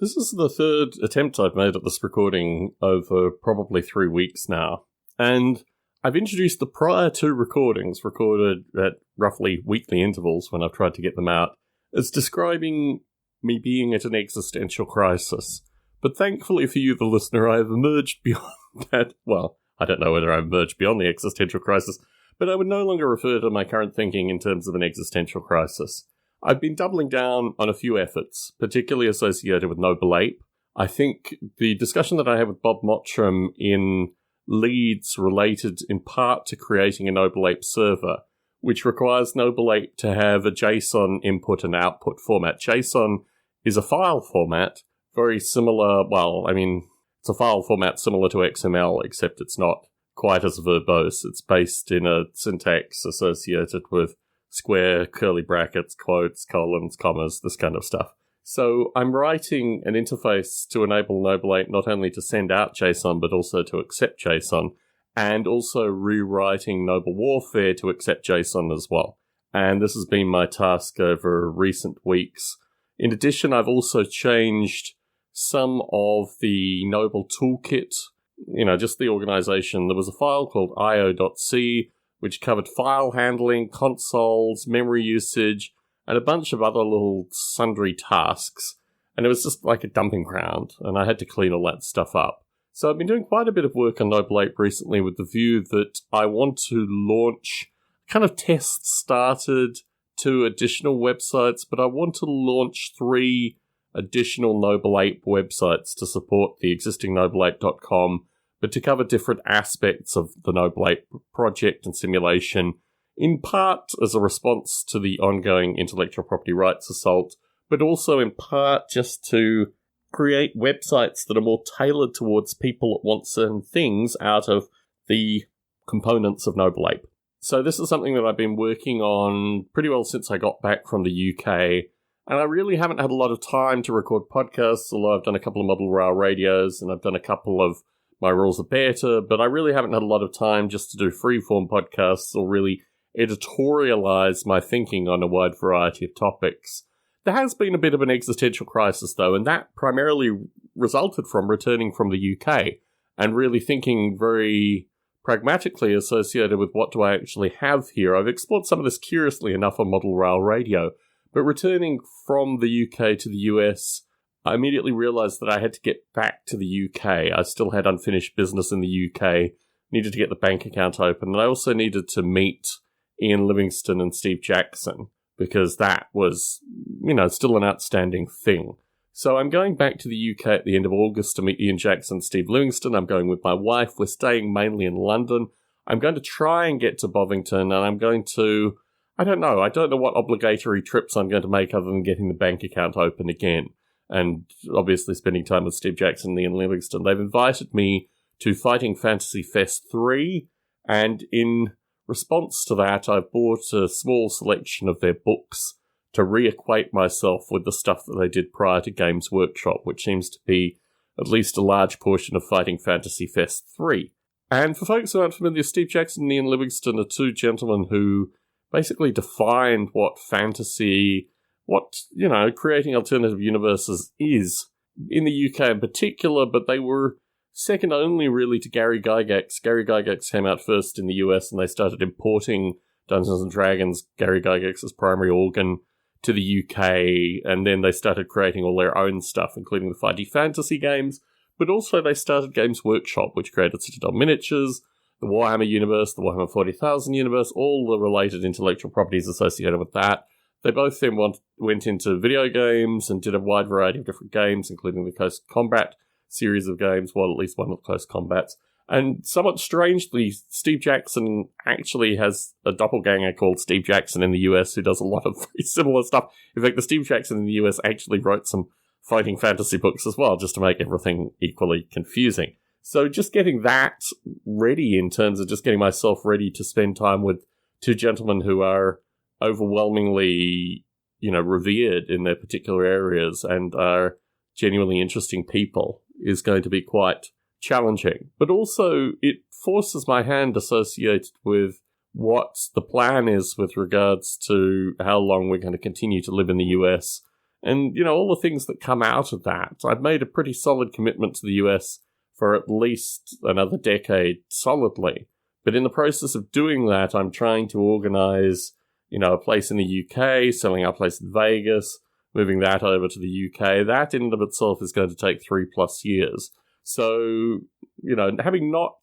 This is the third attempt I've made at this recording over probably 3 weeks now. And I've introduced the prior two recordings, recorded at roughly weekly intervals when I've tried to get them out, as describing me being at an existential crisis. But thankfully for you, the listener, I have emerged beyond that. Well, I don't know whether I've emerged beyond the existential crisis, but I would no longer refer to my current thinking in terms of an existential crisis. I've been doubling down on a few efforts, particularly associated with Noble Ape. I think the discussion that I had with Bob Mottram in Leeds related in part to creating a Noble Ape server, which requires Noble Ape to have a JSON input and output format. JSON is a file format, very similar, it's a file format similar to XML, except it's not quite as verbose. It's based in a syntax associated with square, curly brackets, quotes, colons, commas, this kind of stuff. So I'm writing an interface to enable Noble Ape not only to send out JSON, but also to accept JSON, and also rewriting Noble Warfare to accept JSON as well. And this has been my task over recent weeks. In addition, I've also changed some of the Noble toolkit, just the organization. There was a file called io.c, which covered file handling, consoles, memory usage, and a bunch of other little sundry tasks. And it was just like a dumping ground, and I had to clean all that stuff up. So I've been doing quite a bit of work on Noble Ape recently with the view that I want to launch kind of test started 2 additional websites, but I want to launch 3 additional Noble Ape websites to support the existing nobleape.com, but to cover different aspects of the Noble Ape project and simulation, in part as a response to the ongoing intellectual property rights assault, but also in part just to create websites that are more tailored towards people that want certain things out of the components of Noble Ape. So this is something that I've been working on pretty well since I got back from the UK, and I really haven't had a lot of time to record podcasts, although I've done a couple of model rail radios, and I've done a couple of my rules of beta, but I really haven't had a lot of time just to do freeform podcasts or really editorialize my thinking on a wide variety of topics. There has been a bit of an existential crisis, though, and that primarily resulted from returning from the UK and really thinking very pragmatically associated with what do I actually have here. I've explored some of this curiously enough on Model Rail Radio, but returning from the UK to the US, I immediately realized that I had to get back to the UK. I still had unfinished business in the UK, needed to get the bank account open, and I also needed to meet Ian Livingstone and Steve Jackson, because that was, still an outstanding thing. So I'm going back to the UK at the end of August to meet Ian Jackson and Steve Livingstone. I'm going with my wife. We're staying mainly in London. I'm going to try and get to Bovington, and I'm going to, I don't know what obligatory trips I'm going to make other than getting the bank account open again. And obviously spending time with Steve Jackson and Ian Livingstone. They've invited me to Fighting Fantasy Fest 3, and in response to that, I've bought a small selection of their books to reacquaint myself with the stuff that they did prior to Games Workshop, which seems to be at least a large portion of Fighting Fantasy Fest 3. And for folks who aren't familiar, Steve Jackson and Ian Livingstone are 2 gentlemen who basically defined what fantasy, creating alternative universes is in the UK in particular, but they were second only really to Gary Gygax. Gary Gygax came out first in the US, and they started importing Dungeons & Dragons, Gary Gygax's primary organ, to the UK, and then they started creating all their own stuff, including the 5D fantasy games, but also they started Games Workshop, which created Citadel Miniatures, the Warhammer universe, the Warhammer 40,000 universe, all the related intellectual properties associated with that. They both then went into video games and did a wide variety of different games, including the Close Combat series of games, well, at least one of the Close Combats. And somewhat strangely, Steve Jackson actually has a doppelganger called Steve Jackson in the US who does a lot of very similar stuff. In fact, the Steve Jackson in the US actually wrote some fighting fantasy books as well, just to make everything equally confusing. So just getting that ready in terms of just getting myself ready to spend time with 2 gentlemen who are overwhelmingly, revered in their particular areas and are genuinely interesting people is going to be quite challenging. But also, it forces my hand associated with what the plan is with regards to how long we're going to continue to live in the US And, all the things that come out of that, I've made a pretty solid commitment to the US for at least another decade solidly. But in the process of doing that, I'm trying to organize, a place in the UK, selling our place in Vegas, moving that over to the UK. That in and of itself is going to take 3+ years. So, having not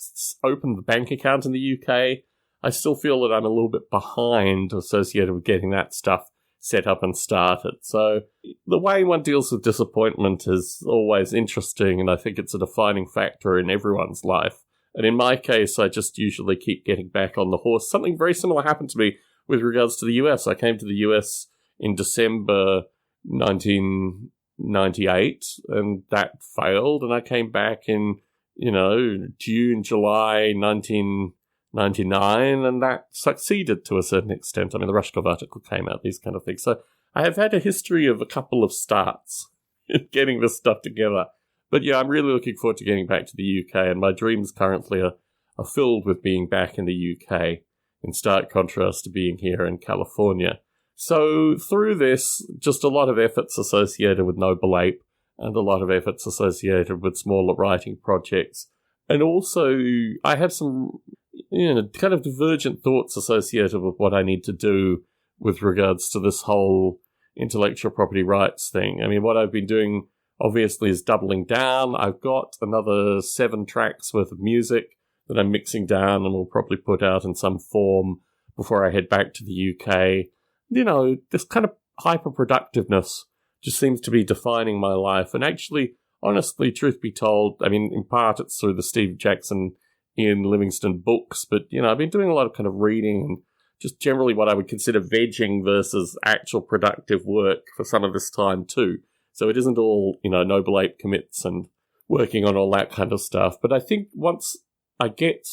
opened the bank account in the UK, I still feel that I'm a little bit behind associated with getting that stuff set up and started. So the way one deals with disappointment is always interesting, and I think it's a defining factor in everyone's life. And in my case, I just usually keep getting back on the horse. Something very similar happened to me with regards to the US. I came to the US in December 1998, and that failed, and I came back in, June, July 1999, and that succeeded to a certain extent. I mean, the Rushkov article came out, these kind of things. So I have had a history of a couple of starts in getting this stuff together. But yeah, I'm really looking forward to getting back to the UK, and my dreams currently are filled with being back in the UK, in stark contrast to being here in California. So through this, just a lot of efforts associated with Noble Ape, and a lot of efforts associated with smaller writing projects. And also, I have some kind of divergent thoughts associated with what I need to do with regards to this whole intellectual property rights thing. I mean, what I've been doing, obviously, is doubling down. I've got another 7 tracks worth of music that I'm mixing down and will probably put out in some form before I head back to the UK. This kind of hyper-productiveness just seems to be defining my life. And actually, honestly, truth be told, I mean, in part it's through the Steve Jackson, Ian Livingstone books, but, I've been doing a lot of kind of reading and just generally what I would consider vegging versus actual productive work for some of this time too. So it isn't all, Noble Ape commits and working on all that kind of stuff. But I think once I get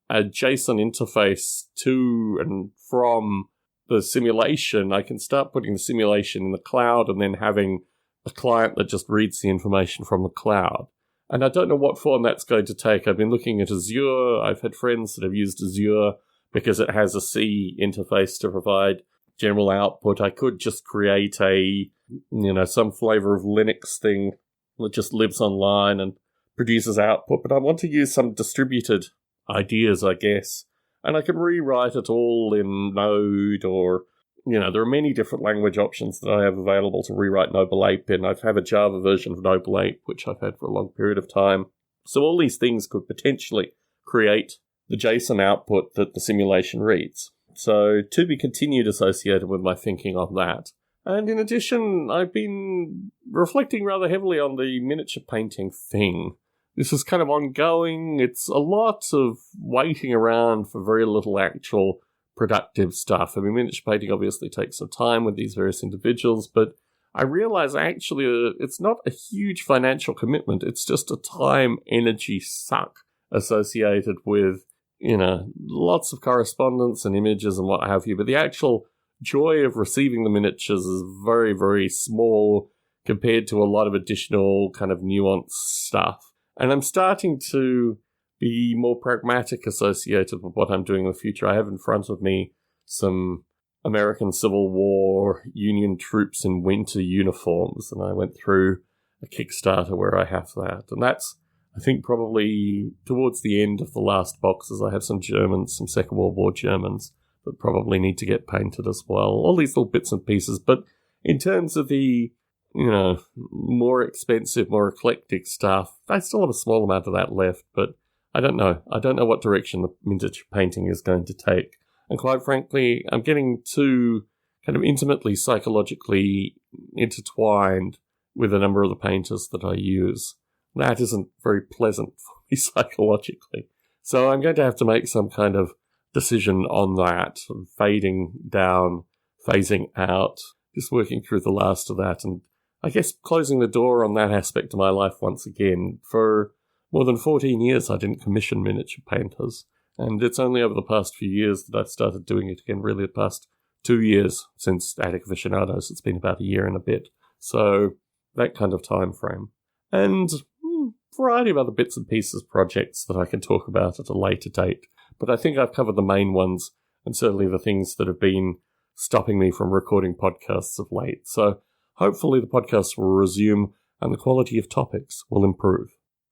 a JSON interface to and from the simulation, I can start putting the simulation in the cloud and then having a client that just reads the information from the cloud. And I don't know what form that's going to take. I've been looking at Azure. I've had friends that have used Azure because it has a C interface to provide general output. I could just create some flavor of Linux thing that just lives online and produces output. But I want to use some distributed ideas, I guess. And I can rewrite it all in Node or, there are many different language options that I have available to rewrite Noble Ape in. I have a Java version of Noble Ape, which I've had for a long period of time. So all these things could potentially create the JSON output that the simulation reads. So to be continued associated with my thinking on that. And in addition, I've been reflecting rather heavily on the miniature painting thing. This is kind of ongoing. It's a lot of waiting around for very little actual productive stuff. I mean, miniature painting obviously takes some time with these various individuals, but I realize actually it's not a huge financial commitment. It's just a time energy suck associated with, lots of correspondence and images and what have you. But the actual joy of receiving the miniatures is very, very small compared to a lot of additional kind of nuanced stuff. And I'm starting to be more pragmatic associated with what I'm doing in the future. I have in front of me some American Civil War Union troops in winter uniforms, and I went through a Kickstarter where I have that. And that's, I think, probably towards the end of the last boxes. I have some Germans, some Second World War Germans that probably need to get painted as well. All these little bits and pieces. But in terms of the more expensive, more eclectic stuff, I still have a small amount of that left, but I don't know. I don't know what direction the miniature painting is going to take. And quite frankly, I'm getting too kind of intimately psychologically intertwined with a number of the painters that I use. That isn't very pleasant for me psychologically. So I'm going to have to make some kind of decision on that, fading down, phasing out, just working through the last of that, and I guess closing the door on that aspect of my life once again. For more than 14 years, I didn't commission miniature painters, and it's only over the past few years that I've started doing it again, really the past 2 years since Attic Aficionados. It's been about a year and a bit. So that kind of time frame. And a variety of other bits and pieces projects that I can talk about at a later date. But I think I've covered the main ones, and certainly the things that have been stopping me from recording podcasts of late. So hopefully the podcast will resume and the quality of topics will improve.